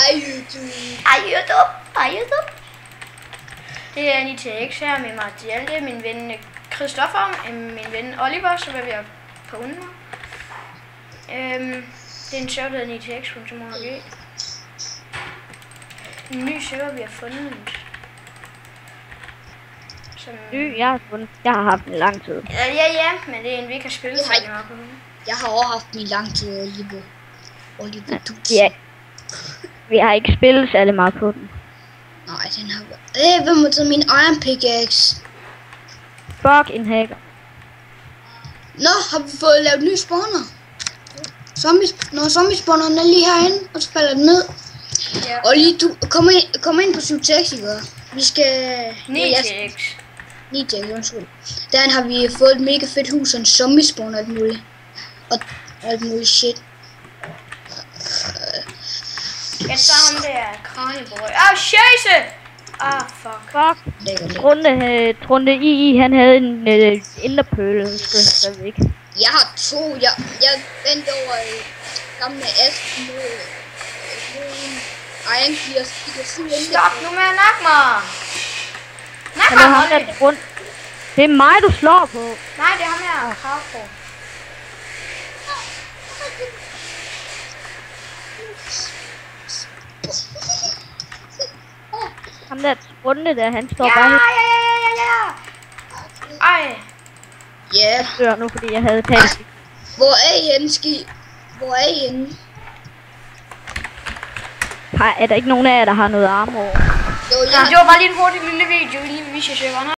Hej YouTube. Hej YouTube. Hej YouTube. Det er NITX her med Martial, min ven Christoffer, min ven Oliver, så vil vi have på under. Det er en server, der hedder NITX.org. En ny server, vi har fundet. Som... Jeg har fundet. Jeg har haft den i lang tid. Ja, men det er en, vi ikke har spillet. Jeg har også haft den i lang tid, Oliver. Ja. Vi har ikke spillet særlig meget på den. Nej, den har været... hvem har taget min Iron Pickaxe? Fuck en hacker. Nå, har vi fået lavet nye spawner? Zombie-spawneren er lige herinde, og så falder den ned. Ja. Og lige du, kom ind på Subtex, ikke? Vi skal... NITX, undskyld. Der har vi fået et mega fedt hus, og en zombie-spawner og alt muligt. Og alt muligt shit. Jeg tager ham der Kranjeborg. Scheisse! Fuck. Trunde I, han havde en enderpøle, så væk. Jeg har to. Jeg vendte over gamle Asken mod Iron Gears. Stop nu med at nakke mig! Nak mig, Molly! Det er mig, du slår på. Nej, det er ham her, krav på. Ham der Trunde der, han står bare helt... Ja. Ej. Ja. Jeg dør nu, fordi jeg havde talt. Hvor er I henne, Hvor er I henne? Er der ikke nogen af jer, der har noget armor? Jo, Det var bare lige en hurtig lille video, lige vi viser serveren her.